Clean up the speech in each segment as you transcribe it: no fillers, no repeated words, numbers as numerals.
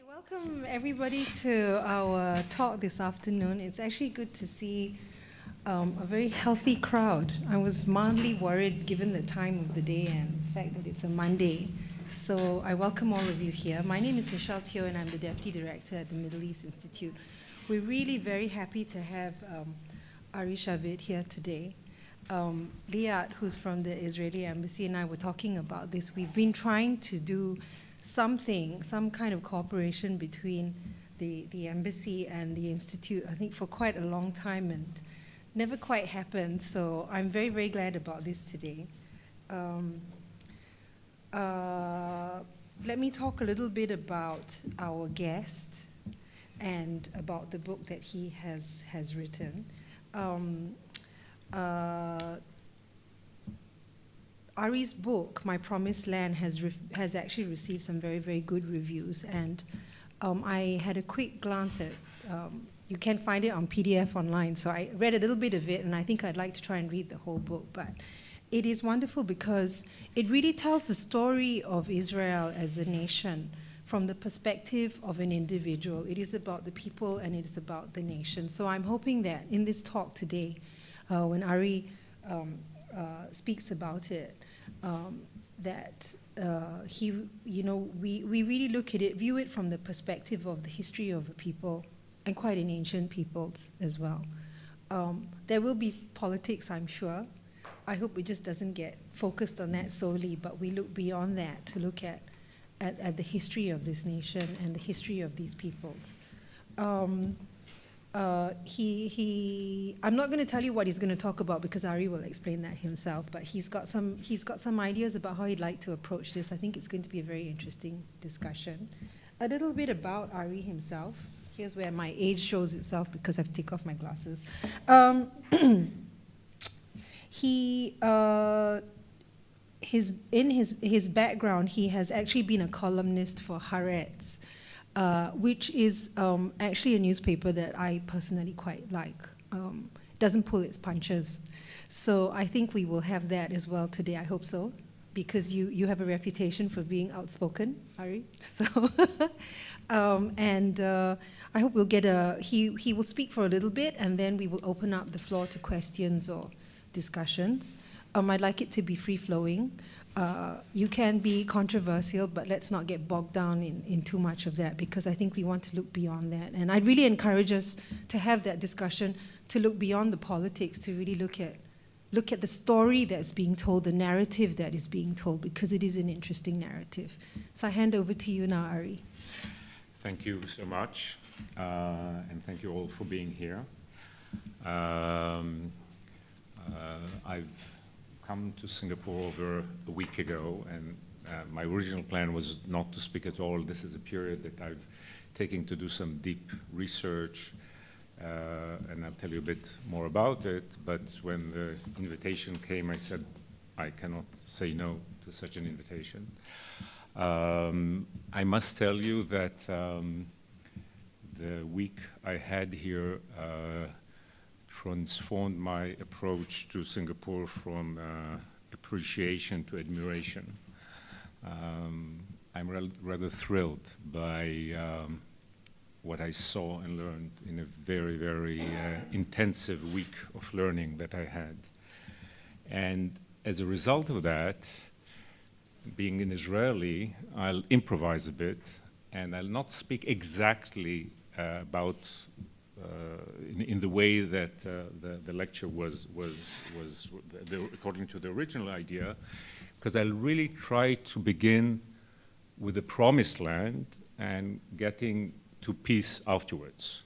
Welcome everybody to our talk this afternoon. It's actually good to see a very healthy crowd. I was mildly worried given the time of the day and the fact that it's a Monday. So I welcome all of you here. My name is Michelle Teo and I'm the Deputy Director at the Middle East Institute. We're really very happy to have Ari Shavit here today. Liat, who's from the Israeli Embassy, and I were talking about this. We've been trying to do some kind of cooperation between the embassy and the institute, I think for quite a long time, and never quite happened. So I'm very, very glad about this today. Let me talk a little bit about our guest and about the book that he has written. Ari's book, My Promised Land, has actually received some very, very good reviews, and I had a quick glance at, you can find it on PDF online, so I read a little bit of it, and I think I'd like to try and read the whole book, but it is wonderful because it really tells the story of Israel as a nation from the perspective of an individual. It is about the people and it is about the nation. So I'm hoping that in this talk today, when Ari speaks about it, that we really look at it, view it from the perspective of the history of a people, and quite an ancient people as well. There will be politics, I'm sure. I hope it just doesn't get focused on that solely, but we look beyond that to look at the history of this nation and the history of these peoples. I'm not going to tell you what he's going to talk about because Ari will explain that himself, but he's got some ideas about how he'd like to approach this. I think it's going to be a very interesting discussion. A little bit about Ari himself. Here's where my age shows itself because I've taken off my glasses. His background, he has actually been a columnist for Haaretz, which is actually a newspaper that I personally quite like. Doesn't pull its punches. So I think we will have that as well today, I hope so, because you have a reputation for being outspoken, Ari. So, I hope we'll get he will speak for a little bit and then we will open up the floor to questions or discussions. I'd like it to be free-flowing. You can be controversial, but let's not get bogged down in too much of that because I think we want to look beyond that. And I'd really encourage us to have that discussion, to look beyond the politics, to really look at the story that's being told, the narrative that is being told, because it is an interesting narrative. So I hand over to you now, Ari. Thank you so much, and thank you all for being here. I've come to Singapore over a week ago, and my original plan was not to speak at all. This is a period that I've taken to do some deep research, and I'll tell you a bit more about it. But when the invitation came, I said, I cannot say no to such an invitation. I must tell you that the week I had here transformed my approach to Singapore from appreciation to admiration. I'm rather thrilled by what I saw and learned in a very, very intensive week of learning that I had. And as a result of that, being an Israeli, I'll improvise a bit, and I'll not speak exactly about in the way that the lecture was according to the original idea, because I'll really try to begin with the promised land and getting to peace afterwards.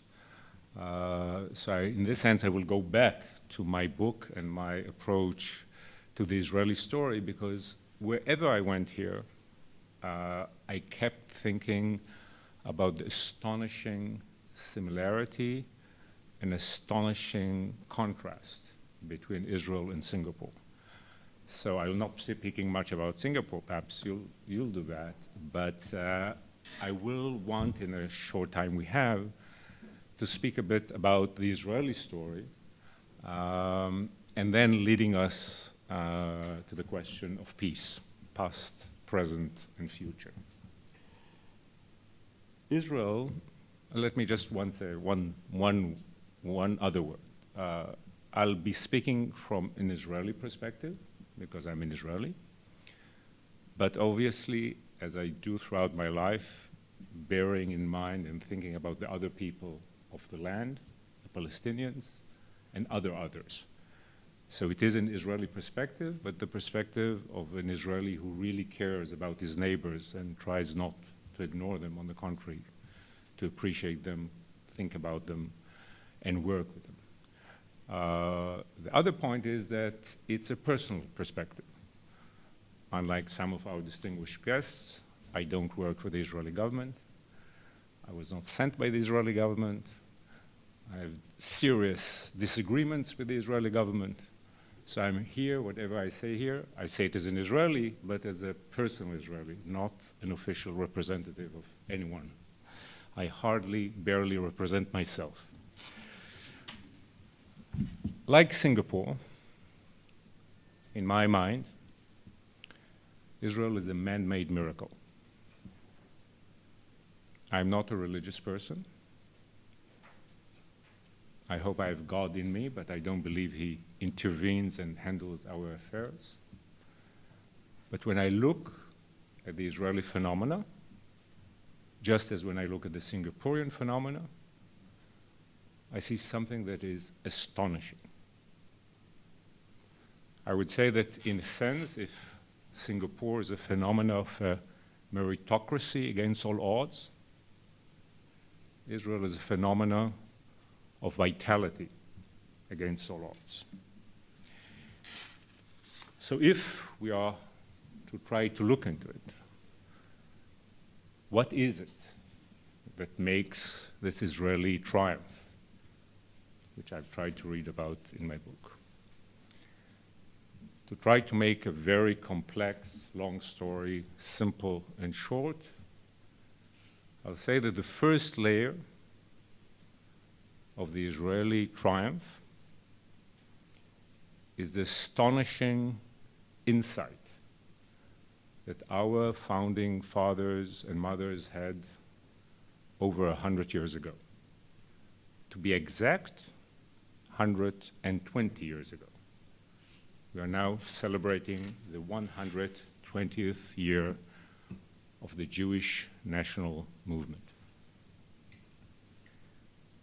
So in this sense, I will go back to my book and my approach to the Israeli story, because wherever I went here, I kept thinking about the astonishing similarity and astonishing contrast between Israel and Singapore. So I will not be speaking much about Singapore, perhaps you'll do that, but I will want, in a short time we have, to speak a bit about the Israeli story, and then leading us to the question of peace, past, present, and future. Israel, let me just say one other word. I'll be speaking from an Israeli perspective because I'm an Israeli. But obviously, as I do throughout my life, bearing in mind and thinking about the other people of the land, the Palestinians, and others. So it is an Israeli perspective, but the perspective of an Israeli who really cares about his neighbors and tries not to ignore them, on the contrary, to appreciate them, think about them, and work with them. The other point is that it's a personal perspective. Unlike some of our distinguished guests, I don't work for the Israeli government. I was not sent by the Israeli government. I have serious disagreements with the Israeli government. So I'm here, whatever I say here, I say it as an Israeli, but as a personal Israeli, not an official representative of anyone. I barely represent myself. Like Singapore, in my mind, Israel is a man-made miracle. I'm not a religious person. I hope I have God in me, but I don't believe he intervenes and handles our affairs. But when I look at the Israeli phenomena, just as when I look at the Singaporean phenomena, I see something that is astonishing. I would say that in a sense, if Singapore is a phenomenon of meritocracy against all odds, Israel is a phenomenon of vitality against all odds. So if we are to try to look into it, what is it that makes this Israeli triumph, which I've tried to read about in my book? To try to make a very complex, long story, simple and short, I'll say that the first layer of the Israeli triumph is the astonishing insight that our founding fathers and mothers had over 100 years ago. To be exact, 120 years ago. We are now celebrating the 120th year of the Jewish national movement.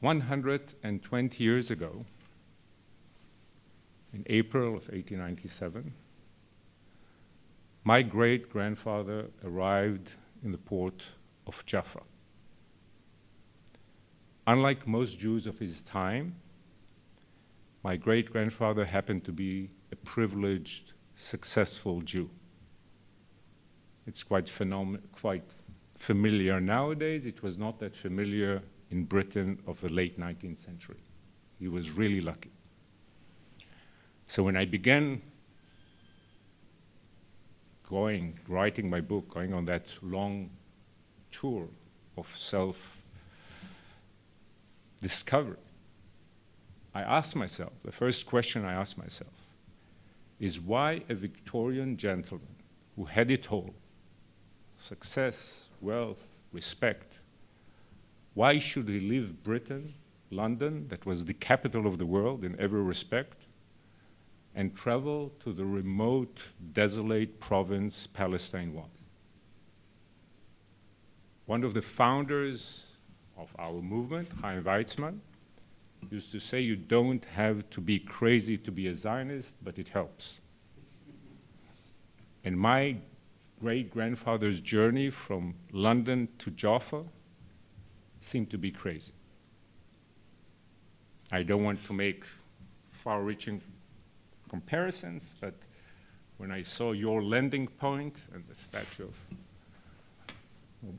120 years ago, in April of 1897, my great-grandfather arrived in the port of Jaffa. Unlike most Jews of his time, my great-grandfather happened to be a privileged, successful Jew. It's quite familiar nowadays. It was not that familiar in Britain of the late 19th century. He was really lucky. So when I began writing my book, going on that long tour of self-discovery, I asked myself, the first question I asked myself is why a Victorian gentleman who had it all, success, wealth, respect, why should he leave Britain, London, that was the capital of the world in every respect, and travel to the remote, desolate province Palestine was? One of the founders of our movement, Chaim Weizmann, used to say you don't have to be crazy to be a Zionist, but it helps. And my great-grandfather's journey from London to Jaffa seemed to be crazy. I don't want to make far-reaching comparisons, but when I saw your landing point and the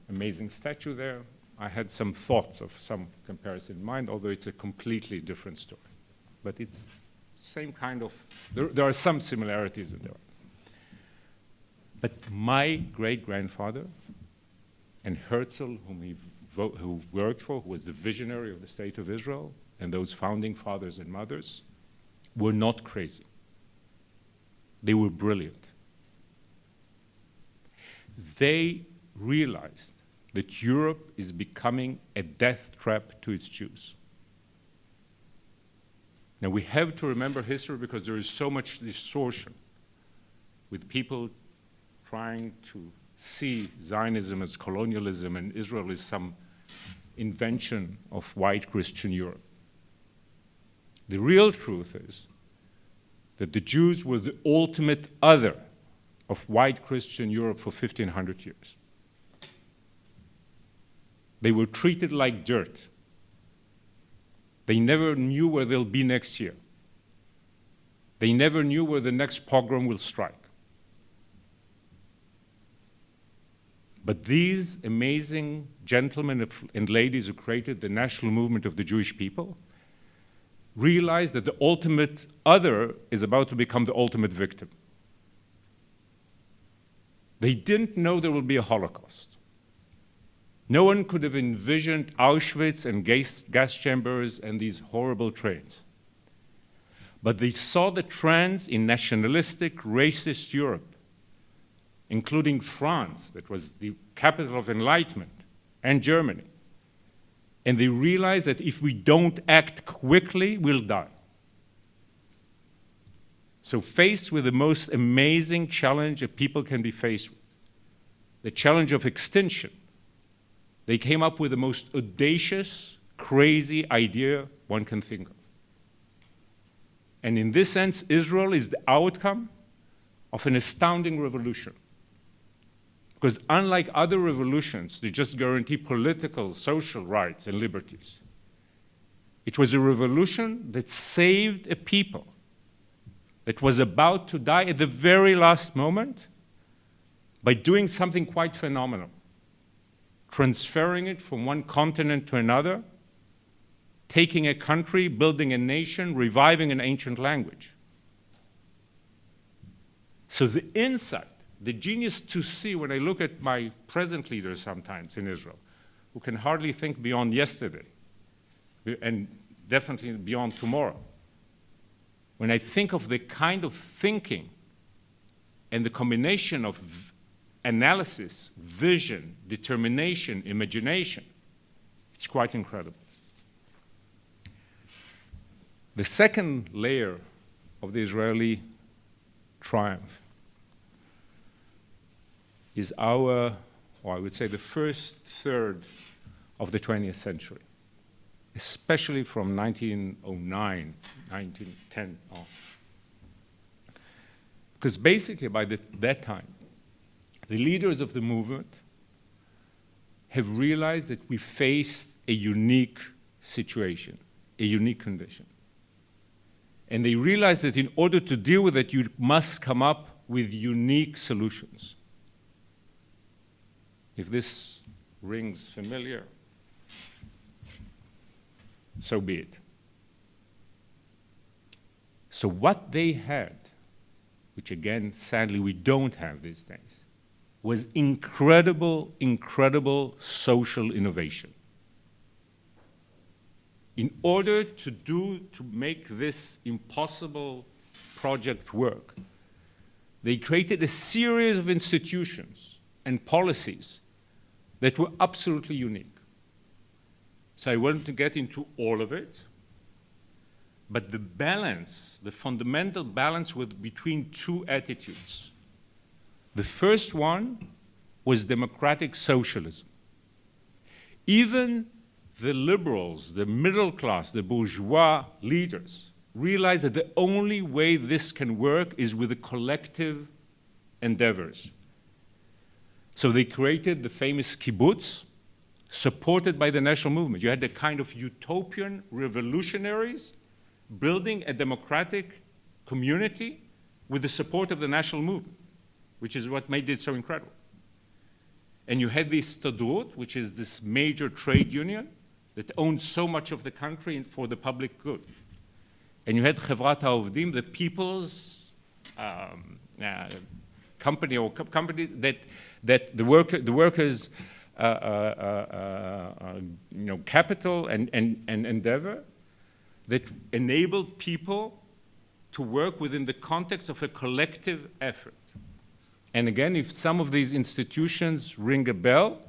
amazing statue there, I had some thoughts of some comparison in mind, although it's a completely different story. But it's same kind of, there are some similarities in there. But my great-grandfather and Herzl, who worked for, who was the visionary of the State of Israel, and those founding fathers and mothers, were not crazy. They were brilliant. They realized that Europe is becoming a death trap to its Jews. Now, we have to remember history because there is so much distortion with people trying to see Zionism as colonialism and Israel as some invention of white Christian Europe. The real truth is that the Jews were the ultimate other of white Christian Europe for 1,500 years. They were treated like dirt. They never knew where they'll be next year. They never knew where the next pogrom will strike. But these amazing gentlemen and ladies who created the national movement of the Jewish people realized that the ultimate other is about to become the ultimate victim. They didn't know there will be a Holocaust. No one could have envisioned Auschwitz and gas chambers and these horrible trains. But they saw the trends in nationalistic, racist Europe, including France, that was the capital of enlightenment, and Germany. And they realized that if we don't act quickly, we'll die. So faced with the most amazing challenge that people can be faced with, the challenge of extinction, they came up with the most audacious, crazy idea one can think of. And in this sense, Israel is the outcome of an astounding revolution. Because unlike other revolutions, they just guarantee political, social rights and liberties. It was a revolution that saved a people that was about to die at the very last moment by doing something quite phenomenal, transferring it from one continent to another, taking a country, building a nation, reviving an ancient language. So the insight, the genius to see when I look at my present leaders sometimes in Israel, who can hardly think beyond yesterday, and definitely beyond tomorrow. When I think of the kind of thinking and the combination of analysis, vision, determination, imagination, it's quite incredible. The second layer of the Israeli triumph is our, or I would say the first third of the 20th century, especially from 1909, 1910 on. Because basically by that time, the leaders of the movement have realized that we face a unique situation, a unique condition. And they realize that in order to deal with it, you must come up with unique solutions. If this rings familiar, so be it. So what they had, which again, sadly, we don't have these days, was incredible, incredible social innovation. In order to make this impossible project work, they created a series of institutions and policies that were absolutely unique. So I won't get into all of it, but the balance, the fundamental balance was between two attitudes. The first one was democratic socialism. Even the liberals, the middle class, the bourgeois leaders realized that the only way this can work is with the collective endeavors. So they created the famous kibbutz, supported by the national movement. You had the kind of utopian revolutionaries building a democratic community with the support of the national movement, which is what made it so incredible. And you had the Histadrut, which is this major trade union that owned so much of the country for the public good. And you had Chevrat HaOvdim, the people's company or company that the workers' capital and endeavor that enabled people to work within the context of a collective effort. And again, if some of these institutions ring a bell,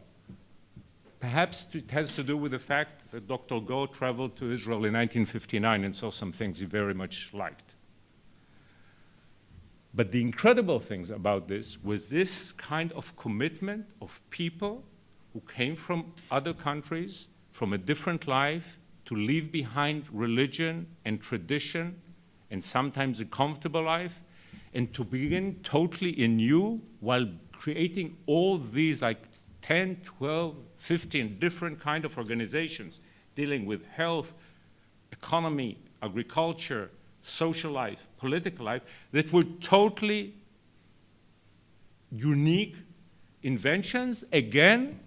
Perhaps it has to do with the fact that Dr. Go traveled to Israel in 1959 and saw some things he very much liked. But the incredible things about this was this kind of commitment of people who came from other countries, from a different life, to leave behind religion and tradition, and sometimes a comfortable life, and to begin totally anew while creating all these like 10, 12, 15 different kind of organizations dealing with health, economy, agriculture, social life, political life, that were totally unique inventions. Again,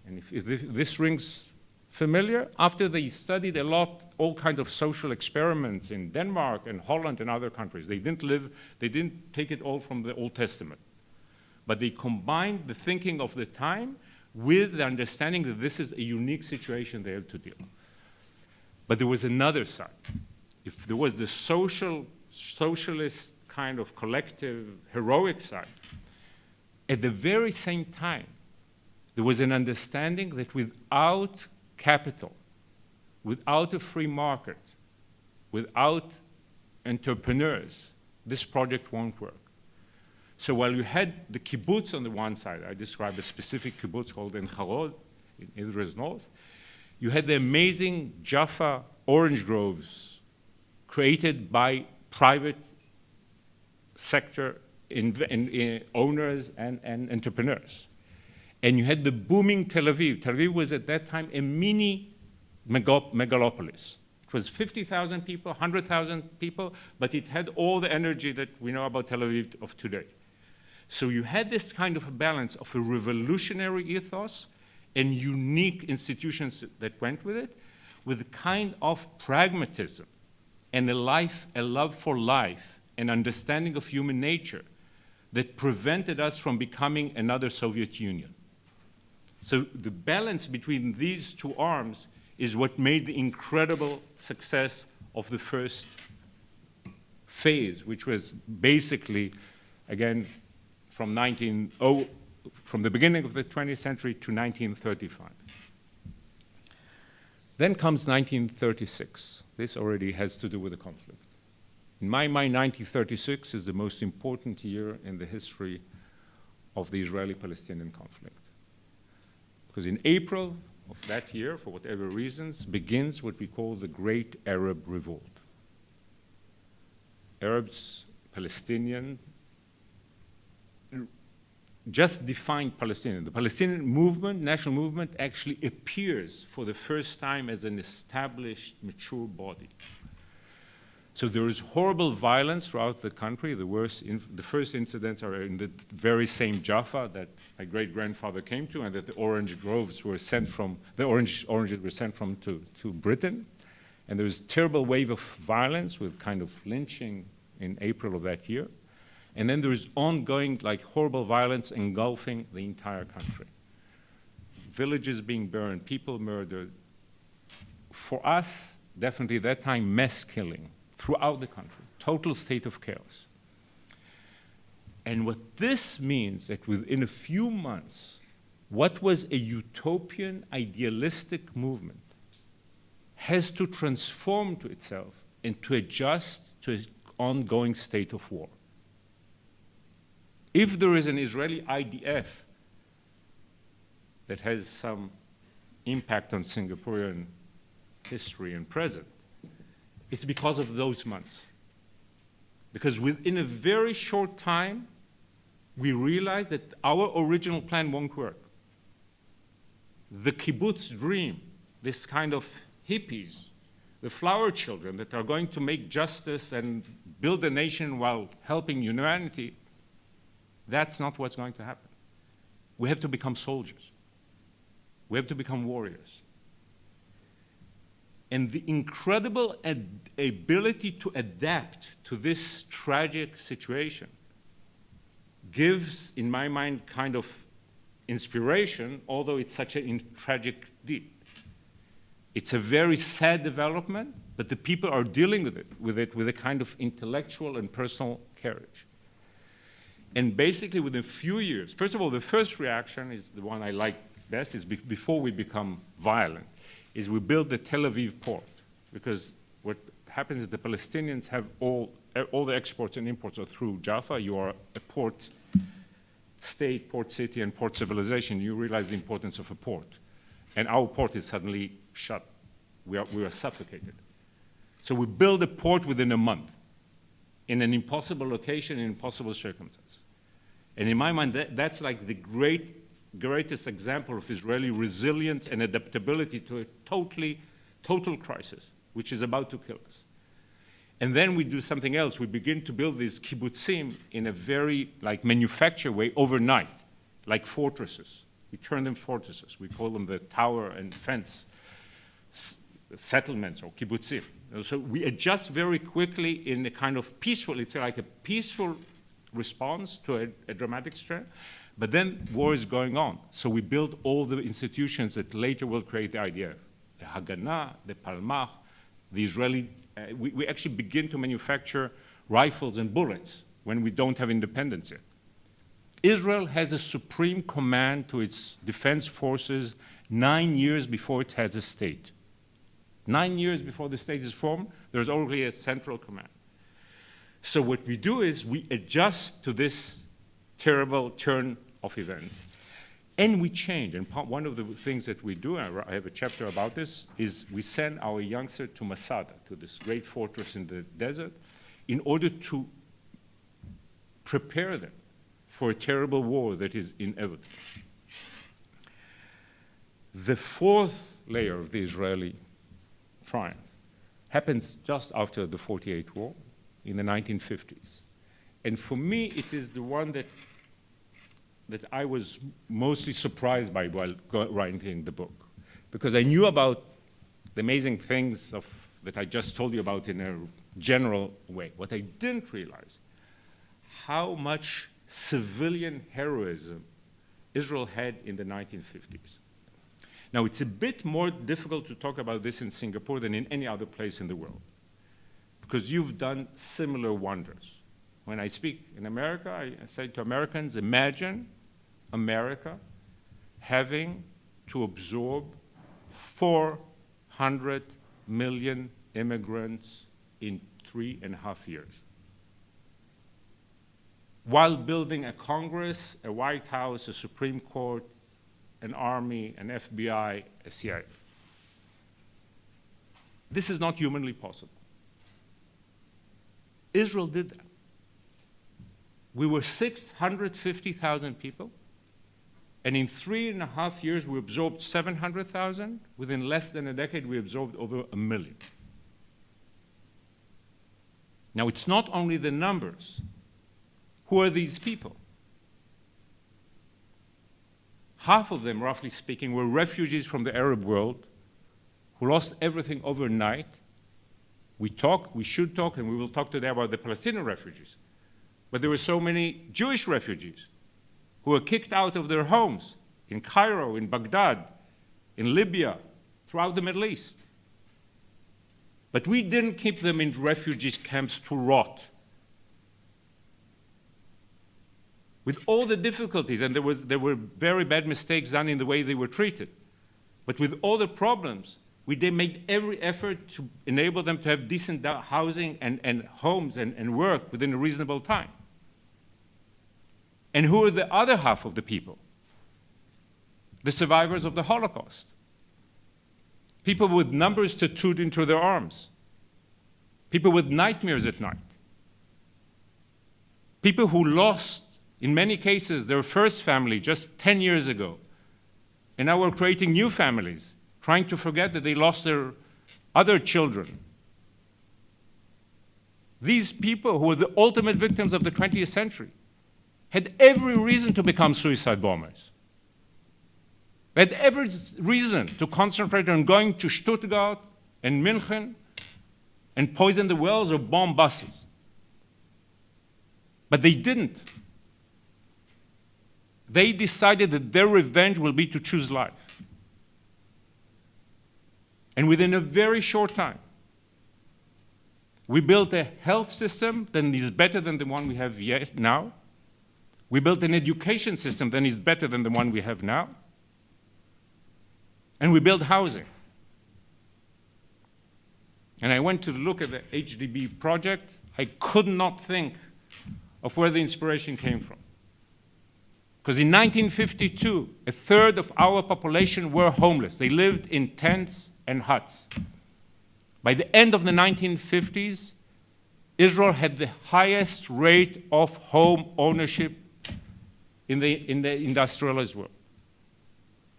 and if this rings familiar, after they studied a lot, all kinds of social experiments in Denmark and Holland and other countries, they didn't take it all from the Old Testament, but they combined the thinking of the time with the understanding that this is a unique situation they have to deal with. But there was another side. If there was the socialist kind of collective heroic side, at the very same time, there was an understanding that without capital, without a free market, without entrepreneurs, this project won't work. So while you had the kibbutz on the one side, I described a specific kibbutz called En Harod in Israel's north, you had the amazing Jaffa orange groves created by private sector owners and entrepreneurs. And you had the booming Tel Aviv. Tel Aviv was at that time a mini megalopolis. It was 50,000 people, 100,000 people, but it had all the energy that we know about Tel Aviv of today. So you had this kind of a balance of a revolutionary ethos and unique institutions that went with it, with a kind of pragmatism and a love for life, an understanding of human nature that prevented us from becoming another Soviet Union. So the balance between these two arms is what made the incredible success of the first phase, which was basically, again, from the beginning of the 20th century to 1935. Then comes 1936. This already has to do with the conflict. In my mind, 1936 is the most important year in the history of the Israeli-Palestinian conflict. Because in April of that year, for whatever reasons, begins what we call the Great Arab Revolt. Arabs, Palestinian, just defined Palestinian. The Palestinian movement, national movement, actually appears for the first time as an established, mature body. So there is horrible violence throughout the country. The first incidents are in the very same Jaffa that my great-grandfather came to, and that the orange groves were sent from, the oranges were sent from to Britain. And there was a terrible wave of violence with kind of lynching in April of that year. And then there is ongoing, like, horrible violence engulfing the entire country. Villages being burned, people murdered. For us, definitely at that time, mass killing throughout the country, total state of chaos. And what this means that within a few months, what was a utopian, idealistic movement has to transform to itself and to adjust to an ongoing state of war. If there is an Israeli IDF that has some impact on Singaporean history and present, it's because of those months. Because within a very short time, we realized that our original plan won't work. The kibbutz dream, this kind of hippies, the flower children that are going to make justice and build a nation while helping humanity, that's not what's going to happen. We have to become soldiers. We have to become warriors. And the incredible ability to adapt to this tragic situation gives, in my mind, kind of inspiration, although it's such a tragic deed. It's a very sad development, but the people are dealing with it with a kind of intellectual and personal courage. And basically, within a few years, first of all, the first reaction is the one I like best is before we become violent, is we build the Tel Aviv port. Because what happens is the Palestinians have all the exports and imports are through Jaffa. You are a port state, port city, and port civilization. You realize the importance of a port. And our port is suddenly shut. We are suffocated. So we build a port within a month in an impossible location, in impossible circumstances. And in my mind, that's like the greatest example of Israeli resilience and adaptability to a total crisis, which is about to kill us. And then we do something else. We begin to build these kibbutzim in a very manufacture way overnight, like fortresses. We turn them fortresses. We call them the tower and fence settlements or kibbutzim. So we adjust very quickly in a kind of peaceful, it's like a peaceful response to a dramatic stress. But then war is going on. So we build all the institutions that later will create the IDF. The Haganah, the Palmach, the Israeli, we actually begin to manufacture rifles and bullets when we don't have independence yet. Israel has a supreme command to its defense forces 9 years before it has a state. 9 years before the state is formed, there's already a central command. So what we do is we adjust to this terrible turn of events, and we change. And one of the things that we do, and I have a chapter about this, is we send our youngsters to Masada, to this great fortress in the desert, in order to prepare them for a terrible war that is inevitable. The fourth layer of the Israeli triumph happens just after the 48 war in the 1950s. And for me, it is the one that I was mostly surprised by while writing the book. Because I knew about the amazing things that I just told you about in a general way. What I didn't realize, how much civilian heroism Israel had in the 1950s. Now, it's a bit more difficult to talk about this in Singapore than in any other place in the world, because you've done similar wonders. When I speak in America, I say to Americans, imagine America having to absorb 400 million immigrants in 3.5 years, while building a Congress, a White House, a Supreme Court, an army, an FBI, a CIA. This is not humanly possible. Israel did that. We were 650,000 people, and in 3.5 years we absorbed 700,000. Within less than a decade we absorbed over 1 million. Now, it's not only the numbers. Who are these people? Half of them, roughly speaking, were refugees from the Arab world who lost everything overnight. We should talk, and we will talk today about the Palestinian refugees. But there were so many Jewish refugees who were kicked out of their homes in Cairo, in Baghdad, in Libya, throughout the Middle East. But we didn't keep them in refugee camps to rot. With all the difficulties, and there were very bad mistakes done in the way they were treated, but with all the problems, we made every effort to enable them to have decent housing and homes and work within a reasonable time. And who are the other half of the people? The survivors of the Holocaust. People with numbers tattooed into their arms. People with nightmares at night. People who lost, in many cases, their first family just 10 years ago. And now we're creating new families, trying to forget that they lost their other children. These people, who were the ultimate victims of the 20th century, had every reason to become suicide bombers. They had every reason to concentrate on going to Stuttgart and München and poison the wells or bomb buses. But they didn't. They decided that their revenge will be to choose life. And within a very short time, we built a health system that is better than the one we have now. We built an education system that is better than the one we have now. And we built housing. And I went to look at the HDB project. I could not think of where the inspiration came from. Because in 1952, a third of our population were homeless. They lived in tents and huts. By the end of the 1950s, Israel had the highest rate of home ownership in the industrialized world.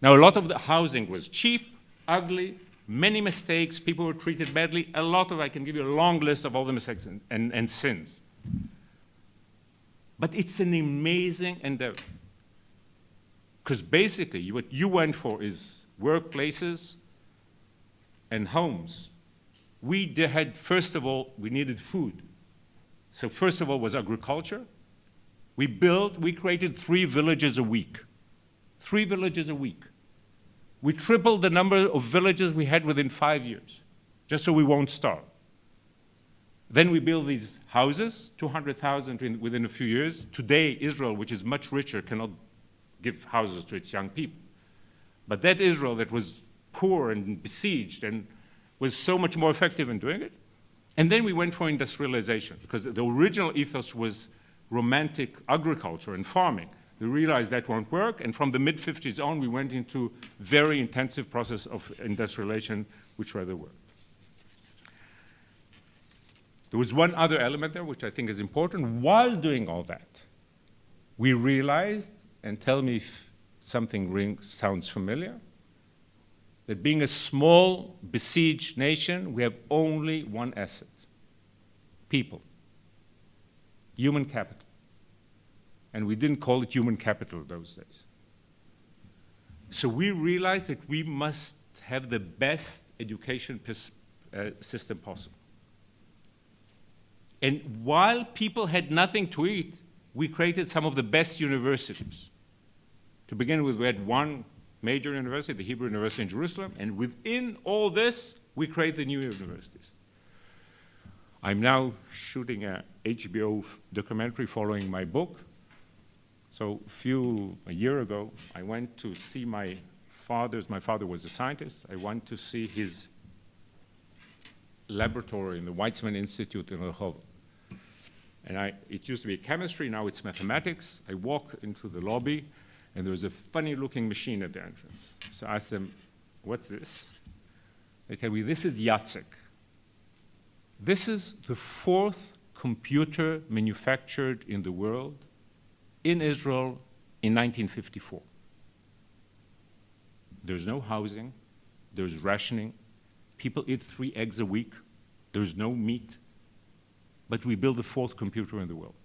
Now, a lot of the housing was cheap, ugly, many mistakes, people were treated badly, I can give you a long list of all the mistakes and sins. But it's an amazing endeavor. Because basically, what you went for is workplaces and homes. We had, first of all, we needed food. So first of all was agriculture. We created 3 villages a week. 3 villages a week. We tripled the number of villages we had within 5 years, just so we won't starve. Then we built these houses, 200,000 within a few years. Today, Israel, which is much richer, cannot give houses to its young people. But that Israel that was poor and besieged and was so much more effective in doing it. And then we went for industrialization, because the original ethos was romantic agriculture and farming. We realized that won't work, and from the mid-50s on, we went into very intensive process of industrialization, which rather worked. There was one other element there, which I think is important. While doing all that, we realized, and tell me if something sounds familiar, that being a small, besieged nation, we have only one asset: people, human capital. And we didn't call it human capital those days. So we realized that we must have the best education system possible. And while people had nothing to eat, we created some of the best universities. To begin with, we had one major university, the Hebrew University in Jerusalem, and within all this, we created new universities. I'm now shooting an HBO documentary following my book. So a year ago, I went to see my father was a scientist. I went to see his laboratory in the Weizmann Institute in Revolt. And it used to be chemistry, now it's mathematics. I walk into the lobby, and there's a funny-looking machine at the entrance. So I asked them, what's this? They tell me, this is Yatsik. This is the 4th computer manufactured in the world in Israel in 1954. There's no housing, there's rationing, people eat 3 eggs a week, there's no meat, but we build the 4th computer in the world.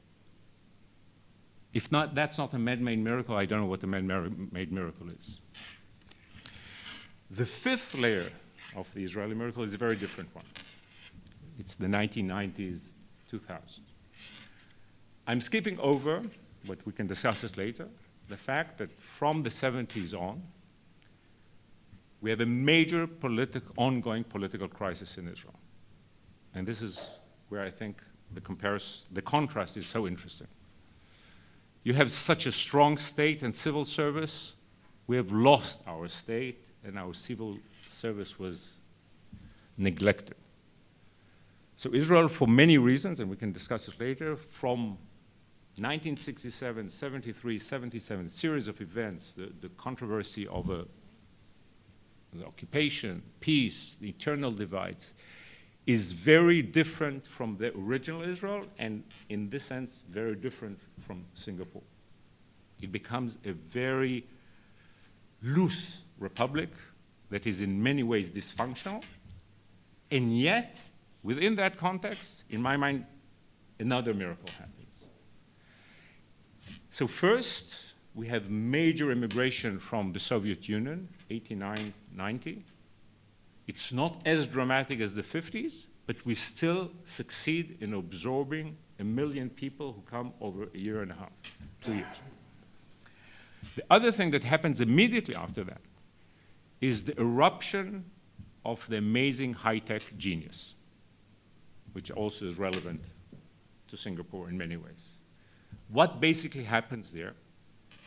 If not, that's not a man-made miracle, I don't know what a man-made miracle is. The 5th layer of the Israeli miracle is a very different one. It's the 1990s, 2000. I'm skipping over, but we can discuss this later, the fact that from the 70s on, we have a major ongoing political crisis in Israel. And this is where I think the contrast is so interesting. You have such a strong state and civil service. We have lost our state, and our civil service was neglected. So Israel, for many reasons, and we can discuss it later, from 1967, 73, 77, series of events, the controversy of the occupation, peace, the eternal divides, is very different from the original Israel, and in this sense, very different from Singapore. It becomes a very loose republic that is in many ways dysfunctional, and yet, within that context, in my mind, another miracle happens. So first, we have major immigration from the Soviet Union, 89, 90. It's not as dramatic as the 50s, but we still succeed in absorbing 1 million people who come over a year and a half, 2 years. The other thing that happens immediately after that is the eruption of the amazing high-tech genius, which also is relevant to Singapore in many ways. What basically happens there?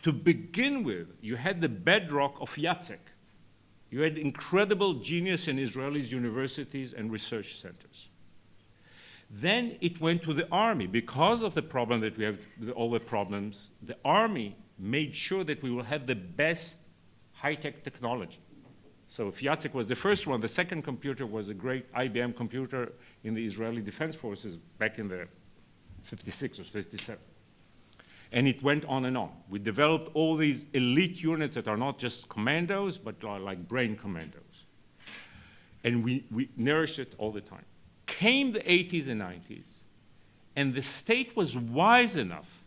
To begin with, you had the bedrock of Yatsik. You had incredible genius in Israeli universities and research centers. Then it went to the army. Because of the problem that we have, all the problems, the army made sure that we will have the best high-tech technology. So if Yatsek was the first one, the second computer was a great IBM computer in the Israeli Defense Forces back in the 56 or 57. And it went on and on. We developed all these elite units that are not just commandos, but are like brain commandos. And we nourished it all the time. Came the 80s and 90s, and the state was wise enough,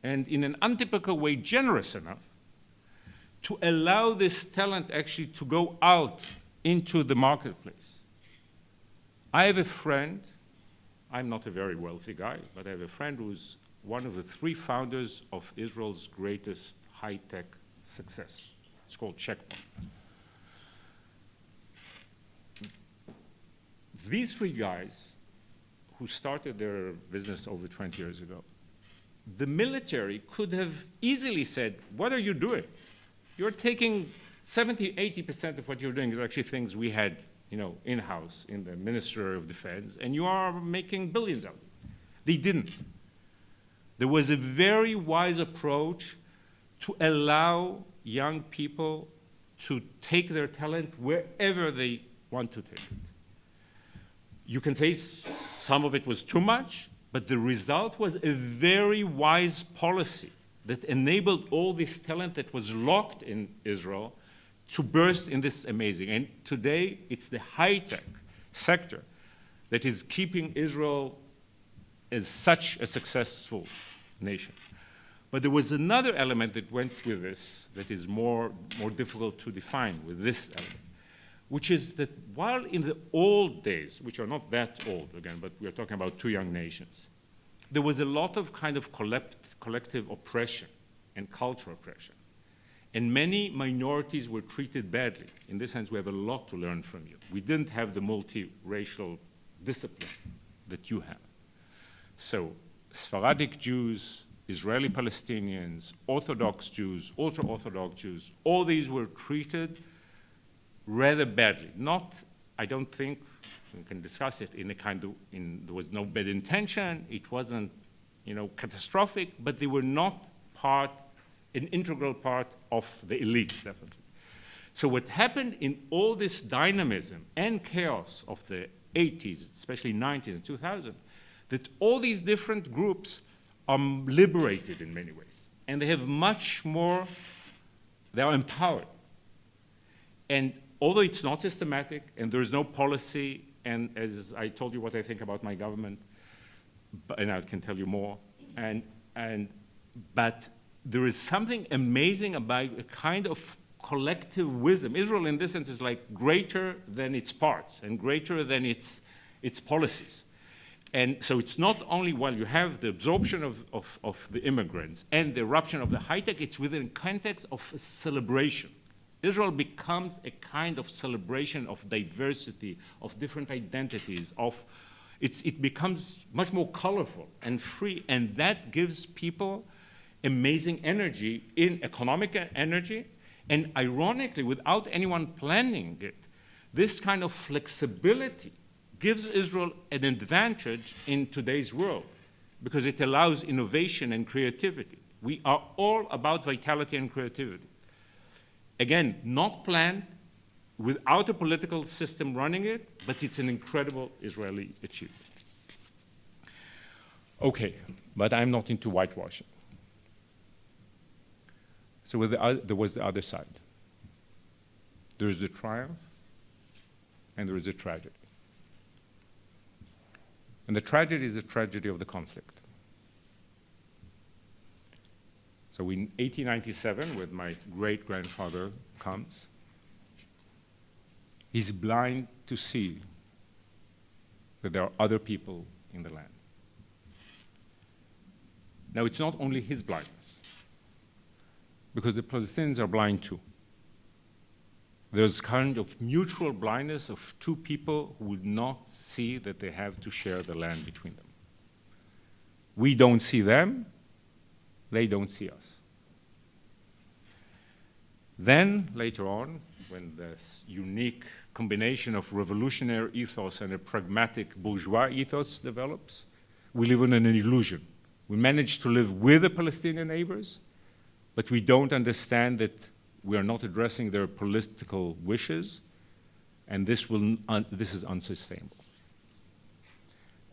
and in an untypical way generous enough, to allow this talent actually to go out into the marketplace. I have a friend, I'm not a very wealthy guy, but I have a friend who's one of the 3 founders of Israel's greatest high-tech success. It's called Checkpoint. These 3 guys who started their business over 20 years ago, the military could have easily said, what are you doing? You're taking 70, 80% of what you're doing is actually things we had, in-house in the Ministry of Defense, and you are making billions out of it. They didn't. There was a very wise approach to allow young people to take their talent wherever they want to take it. You can say some of it was too much, but the result was a very wise policy that enabled all this talent that was locked in Israel to burst in this amazing. And today, it's the high-tech sector that is keeping Israel as such a successful nation. But there was another element that went with this that is more difficult to define with this element, which is that while in the old days, which are not that old again, but we are talking about 2 young nations, there was a lot of kind of collective oppression and cultural oppression. And many minorities were treated badly. In this sense, we have a lot to learn from you. We didn't have the multiracial discipline that you have. So Sephardic Jews, Israeli Palestinians, Orthodox Jews, ultra-Orthodox Jews, all these were treated rather badly. Not, I don't think, we can discuss it in a kind of, there was no bad intention, it wasn't, catastrophic, but they were not an integral part of the elites, definitely. So what happened in all this dynamism and chaos of the 80s, especially 90s and 2000, that all these different groups are liberated in many ways. And they have much more, they are empowered. And although it's not systematic and there's no policy, and as I told you what I think about my government, and I can tell you more, but there is something amazing about a kind of collective wisdom. Israel, in this sense, is like greater than its parts and greater than its policies. And so it's not only while you have the absorption of the immigrants and the eruption of the high-tech, it's within a context of a celebration. Israel becomes a kind of celebration of diversity, of different identities, it becomes much more colorful and free, and that gives people amazing energy, in economic energy, and ironically, without anyone planning it, this kind of flexibility gives Israel an advantage in today's world because it allows innovation and creativity. We are all about vitality and creativity. Again, not planned, without a political system running it, but it's an incredible Israeli achievement. Okay, but I'm not into whitewashing. So there was the other side. There is the triumph, and there is the tragedy. And the tragedy is the tragedy of the conflict. So in 1897, when my great-grandfather comes, he's blind to see that there are other people in the land. Now, it's not only his blindness, because the Palestinians are blind too. There's kind of mutual blindness of 2 people who would not see that they have to share the land between them. We don't see them, they don't see us. Then, later on, when this unique combination of revolutionary ethos and a pragmatic bourgeois ethos develops, we live in an illusion. We manage to live with the Palestinian neighbors, but we don't understand that we are not addressing their political wishes, and this is unsustainable.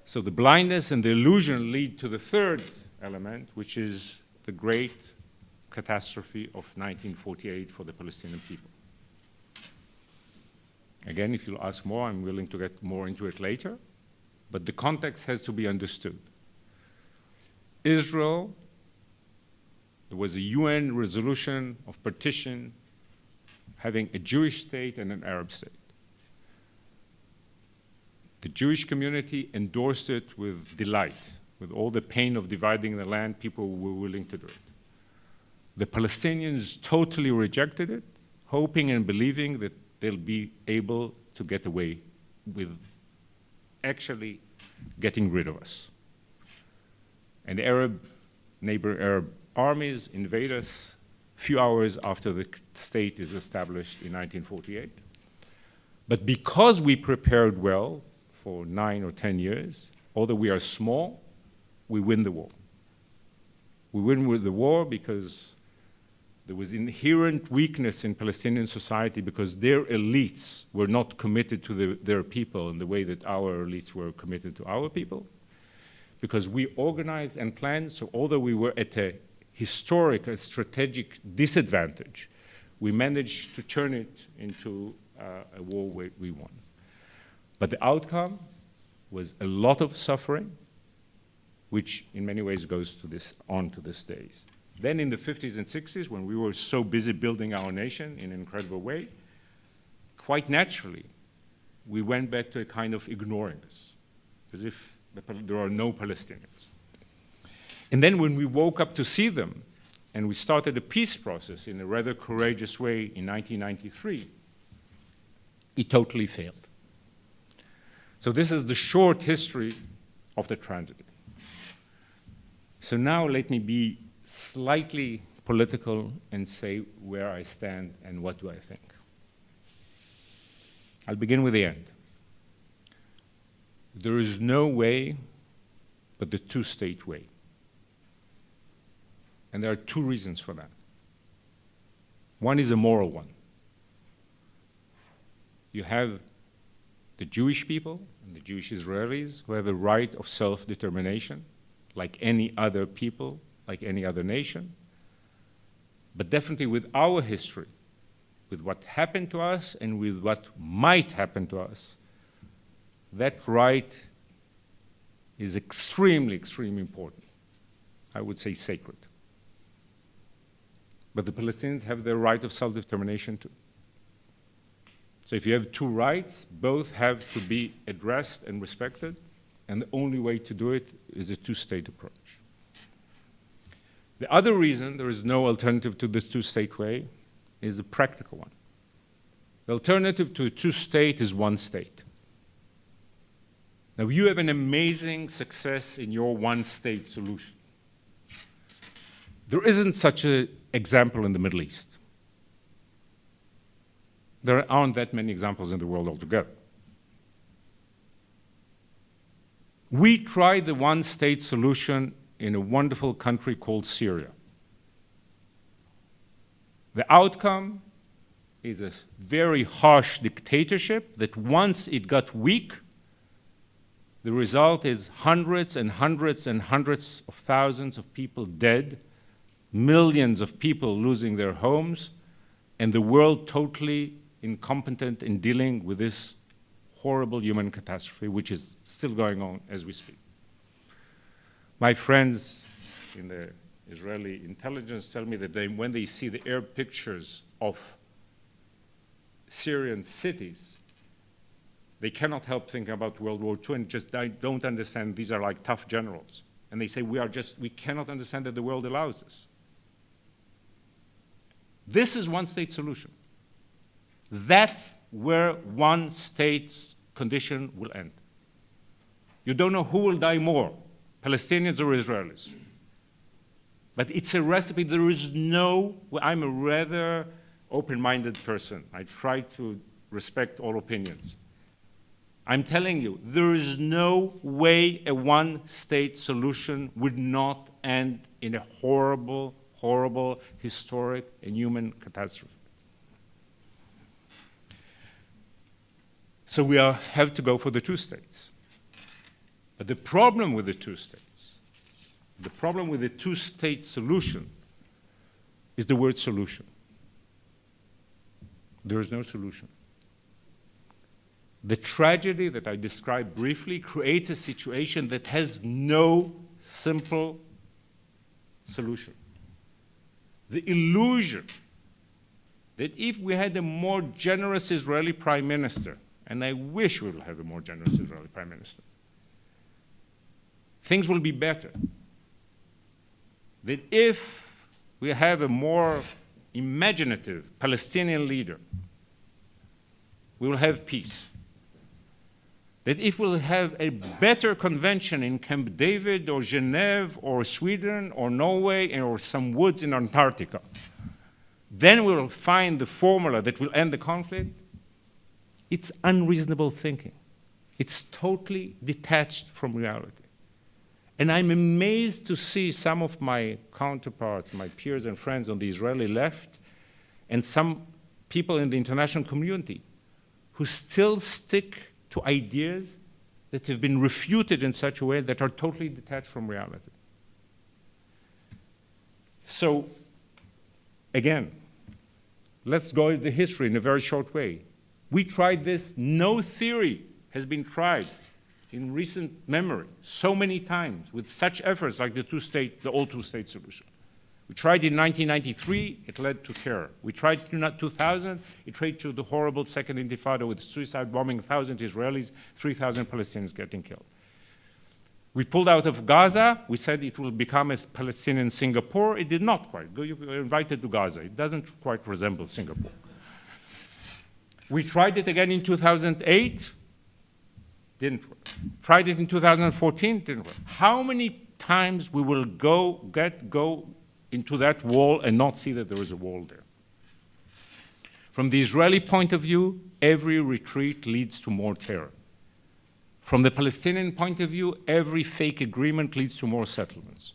So the blindness and the illusion lead to the third element, which is the great catastrophe of 1948 for the Palestinian people. Again, if you'll ask more, I'm willing to get more into it later, but the context has to be understood. Israel, there was a UN resolution of partition having a Jewish state and an Arab state. The Jewish community endorsed it with delight. With all the pain of dividing the land, people were willing to do it. The Palestinians totally rejected it, hoping and believing that they'll be able to get away with actually getting rid of us. And neighbor Arab armies invade us a few hours after the state is established in 1948. But because we prepared well for 9 or 10 years, although we are small, we win the war. We win with the war because there was inherent weakness in Palestinian society because their elites were not committed to their people in the way that our elites were committed to our people. Because we organized and planned, so although we were at a historic, a strategic disadvantage, we managed to turn it into a war where we won. But the outcome was a lot of suffering, which in many ways goes on to this day. Then in the 50s and 60s, when we were so busy building our nation in an incredible way, quite naturally, we went back to a kind of ignoring this, as if there are no Palestinians. And then when we woke up to see them, and we started a peace process in a rather courageous way in 1993, it totally failed. So this is the short history of the tragedy. So now let me be slightly political and say where I stand and what do I think. I'll begin with the end. There is no way but the two-state way. And there are two reasons for that. One is a moral one. You have the Jewish people and the Jewish Israelis who have a right of self-determination, like any other people, like any other nation. But definitely with our history, with what happened to us and with what might happen to us, that right is extremely, extremely important. I would say sacred. But the Palestinians have their right of self-determination too. So if you have two rights, both have to be addressed and respected, and the only way to do it is a two-state approach. The other reason there is no alternative to this two-state way is a practical one. The alternative to a two-state is one state. Now, you have an amazing success in your one-state solution. There isn't such an example in the Middle East. There aren't that many examples in the world altogether. We tried the one-state solution in a wonderful country called Syria. The outcome is a very harsh dictatorship that once it got weak, the result is hundreds and hundreds and hundreds of thousands of people dead, millions of people losing their homes, and the world totally incompetent in dealing with this horrible human catastrophe, which is still going on as we speak. My friends in the Israeli intelligence tell me that when they see the air pictures of Syrian cities, they cannot help thinking about World War II and just don't understand these are like tough generals. And they say, we cannot understand that the world allows this. This is one-state solution. That's where one-state condition will end. You don't know who will die more, Palestinians or Israelis. But it's a recipe. There is no, I'm a rather open-minded person. I try to respect all opinions. I'm telling you, there is no way a one-state solution would not end in a horrible, horrible, historic, and human catastrophe. So we have to go for the two states. But the problem with the two states, the problem with the two-state solution is the word solution. There is no solution. The tragedy that I described briefly creates a situation that has no simple solution. The illusion that if we had a more generous Israeli prime minister, and I wish we will have a more generous Israeli prime minister, things will be better. That if we have a more imaginative Palestinian leader, we will have peace. That if we'll have a better convention in Camp David or Geneva or Sweden or Norway or some woods in Antarctica, then we'll find the formula that will end the conflict. It's unreasonable thinking. It's totally detached from reality. And I'm amazed to see some of my counterparts, my peers and friends on the Israeli left, and some people in the international community who still stick to ideas that have been refuted in such a way that are totally detached from reality. So, again, let's go into the history in a very short way. We tried this. No theory has been tried in recent memory so many times with such efforts like the old two-state solution. We tried in 1993, it led to terror. We tried in 2000, it led to the horrible second intifada with suicide bombing 1,000 Israelis, 3,000 Palestinians getting killed. We pulled out of Gaza. We said it will become a Palestinian Singapore. It did not quite. You were invited to Gaza. It doesn't quite resemble Singapore. We tried it again in 2008. Didn't work. Tried it in 2014. Didn't work. How many times we will go into that wall and not see that there is a wall there? From the Israeli point of view, every retreat leads to more terror. From the Palestinian point of view, every fake agreement leads to more settlements.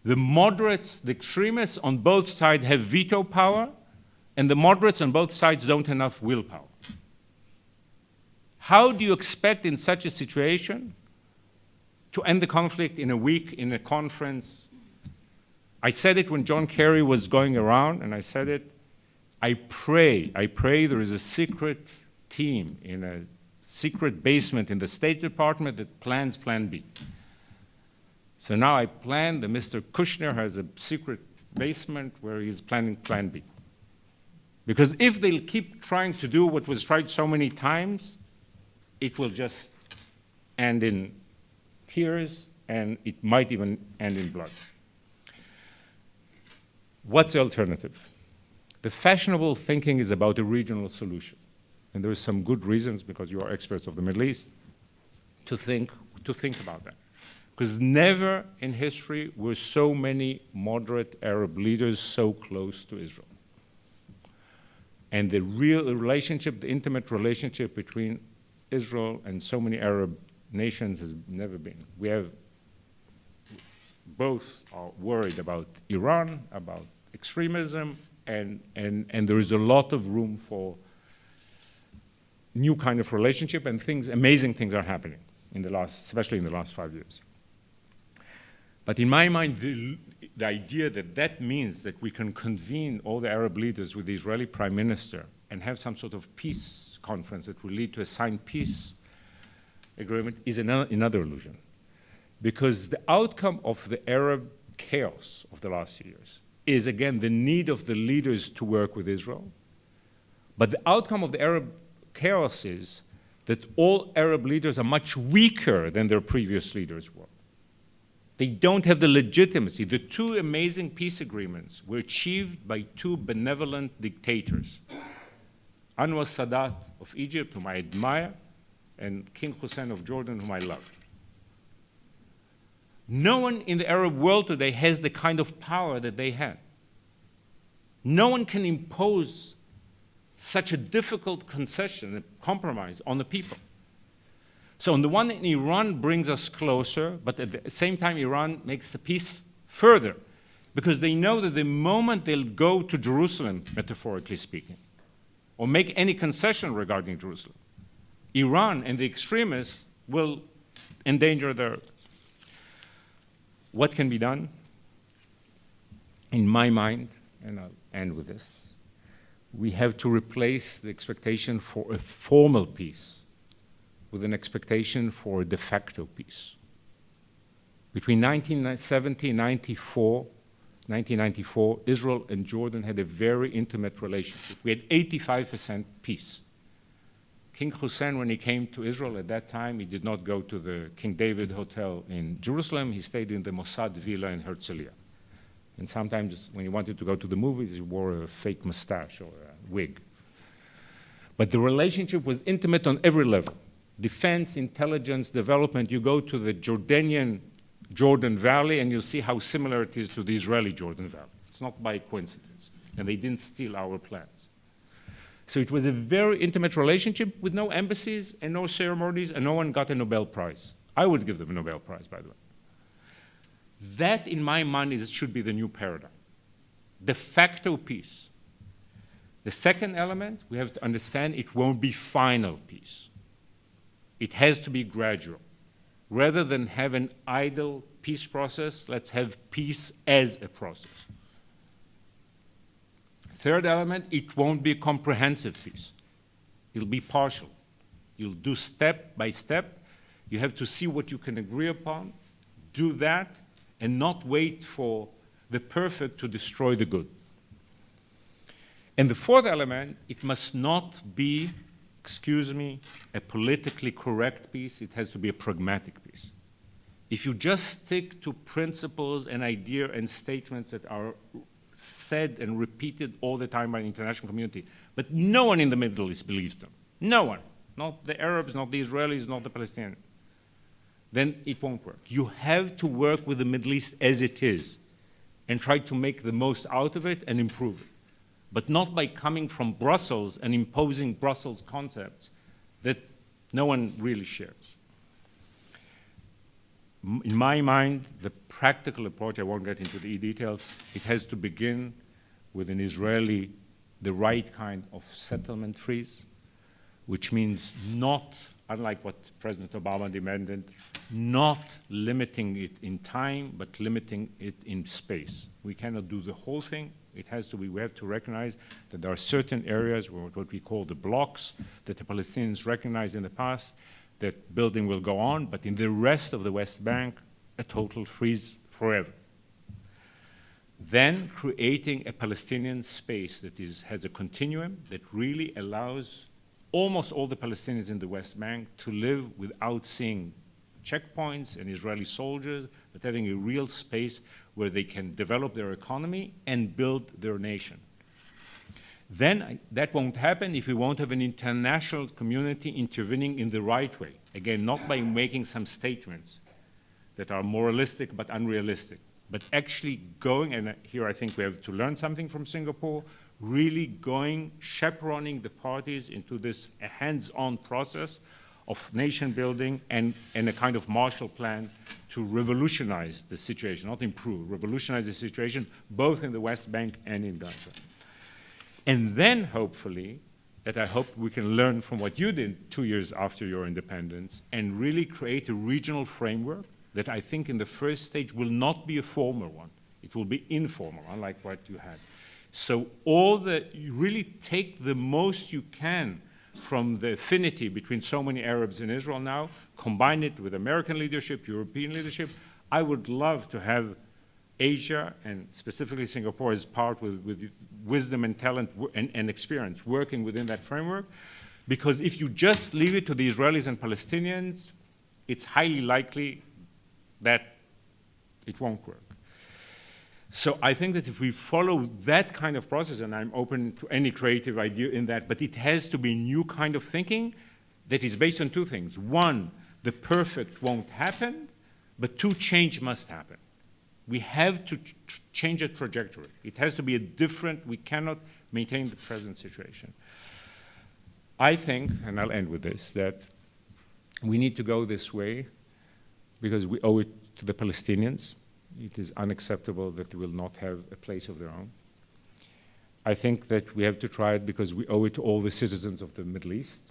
The moderates, the extremists on both sides have veto power, and the moderates on both sides don't have enough willpower. How do you expect in such a situation to end the conflict in a week in a conference? I said it when John Kerry was going around, and I said it, I pray there is a secret team in a secret basement in the State Department that plans Plan B. So now I plan that Mr. Kushner has a secret basement where he's planning Plan B. Because if they'll keep trying to do what was tried so many times, it will just end in tears, and it might even end in blood. What's the alternative? The fashionable thinking is about a regional solution. And there are some good reasons, because you are experts of the Middle East, to think about that. Because never in history were so many moderate Arab leaders so close to Israel. And the real relationship, the intimate relationship between Israel and so many Arab nations has never been. We have both are worried about Iran, about extremism, and there is a lot of room for new kind of relationship, and amazing things are happening especially in the last 5 years. But in my mind, the idea that means that we can convene all the Arab leaders with the Israeli prime minister and have some sort of peace conference that will lead to a signed peace agreement is another illusion. Because the outcome of the Arab chaos of the last years is, again, the need of the leaders to work with Israel. But the outcome of the Arab chaos is that all Arab leaders are much weaker than their previous leaders were. They don't have the legitimacy. The two amazing peace agreements were achieved by two benevolent dictators, Anwar Sadat of Egypt, whom I admire, and King Hussein of Jordan, whom I love. No one in the Arab world today has the kind of power that they had. No one can impose such a difficult concession, a compromise on the people. So on the one hand, Iran brings us closer, but at the same time, Iran makes the peace further, because they know that the moment they'll go to Jerusalem, metaphorically speaking, or make any concession regarding Jerusalem, Iran and the extremists will endanger their. What can be done? In my mind, and I'll end with this, we have to replace the expectation for a formal peace with an expectation for a de facto peace. Between 1970 and 1994, Israel and Jordan had a very intimate relationship. We had 85% peace. King Hussein, when he came to Israel at that time, he did not go to the King David Hotel in Jerusalem. He stayed in the Mossad Villa in Herzliya. And sometimes when he wanted to go to the movies, he wore a fake mustache or a wig. But the relationship was intimate on every level. Defense, intelligence, development. You go to the Jordanian Jordan Valley and you'll see how similar it is to the Israeli Jordan Valley. It's not by coincidence. And they didn't steal our plans. So it was a very intimate relationship with no embassies and no ceremonies, and no one got a Nobel Prize. I would give them a Nobel Prize, by the way. That, in my mind, should be the new paradigm. De facto peace. The second element, we have to understand it won't be final peace. It has to be gradual. Rather than have an idle peace process, let's have peace as a process. Third element, it won't be a comprehensive peace. It'll be partial. You'll do step by step. You have to see what you can agree upon, do that, and not wait for the perfect to destroy the good. And the fourth element, it must not be, excuse me, a politically correct peace. It has to be a pragmatic peace. If you just stick to principles and ideas and statements that are said and repeated all the time by the international community, but no one in the Middle East believes them. No one. Not the Arabs, not the Israelis, not the Palestinians. Then it won't work. You have to work with the Middle East as it is and try to make the most out of it and improve it. But not by coming from Brussels and imposing Brussels concepts that no one really shares. In my mind, the practical approach, I won't get into the details, it has to begin with an Israeli, the right kind of settlement freeze, which means not, unlike what President Obama demanded, not limiting it in time, but limiting it in space. We cannot do the whole thing. It has to be, we have to recognize that there are certain areas, what we call the blocks, that the Palestinians recognized in the past, that building will go on, but in the rest of the West Bank, a total freeze forever. Then creating a Palestinian space that has a continuum that really allows almost all the Palestinians in the West Bank to live without seeing checkpoints and Israeli soldiers, but having a real space where they can develop their economy and build their nation. Then that won't happen if we won't have an international community intervening in the right way. Again, not by making some statements that are moralistic but unrealistic, but actually going, and here I think we have to learn something from Singapore, really going, chaperoning the parties into this hands-on process of nation building and a kind of Marshall Plan to revolutionize the situation, not improve, revolutionize the situation both in the West Bank and in Gaza. And then, hopefully, that I hope we can learn from what you did 2 years after your independence and really create a regional framework that I think in the first stage will not be a formal one. It will be informal, unlike what you had. So you really take the most you can from the affinity between so many Arabs in Israel now, combine it with American leadership, European leadership. I would love to have Asia, and specifically Singapore, as part with wisdom and talent and experience working within that framework. Because if you just leave it to the Israelis and Palestinians, it's highly likely that it won't work. So I think that if we follow that kind of process, and I'm open to any creative idea in that, but it has to be a new kind of thinking that is based on two things. One, the perfect won't happen, but two, change must happen. We have to change a trajectory. It has to be a different, we cannot maintain the present situation. I think, and I'll end with this, that we need to go this way because we owe it to the Palestinians. It is unacceptable that they will not have a place of their own. I think that we have to try it because we owe it to all the citizens of the Middle East,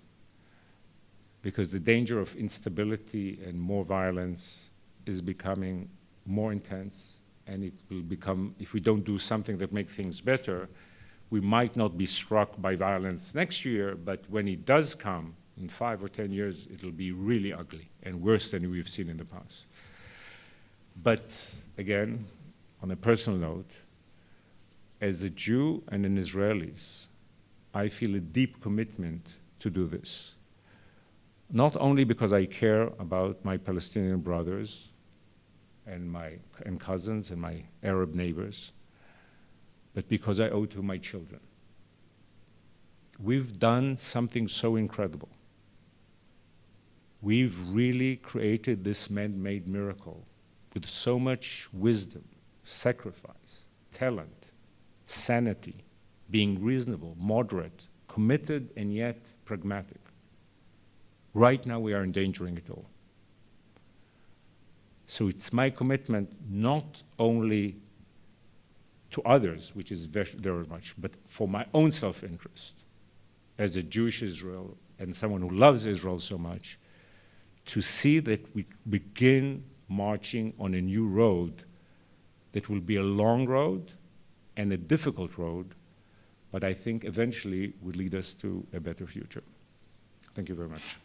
because the danger of instability and more violence is becoming more intense, and it will become, if we don't do something that makes things better, we might not be struck by violence next year, but when it does come, in 5 or 10 years, it'll be really ugly and worse than we've seen in the past. But again, on a personal note, as a Jew and an Israeli, I feel a deep commitment to do this. Not only because I care about my Palestinian brothers and cousins and my Arab neighbors, but because I owe it to my children. We've done something so incredible. We've really created this man-made miracle with so much wisdom, sacrifice, talent, sanity, being reasonable, moderate, committed, and yet pragmatic. Right now we are endangering it all. So it's my commitment not only to others, which is very much, but for my own self-interest as a Jewish Israel and someone who loves Israel so much, to see that we begin marching on a new road that will be a long road and a difficult road, but I think eventually will lead us to a better future. Thank you very much.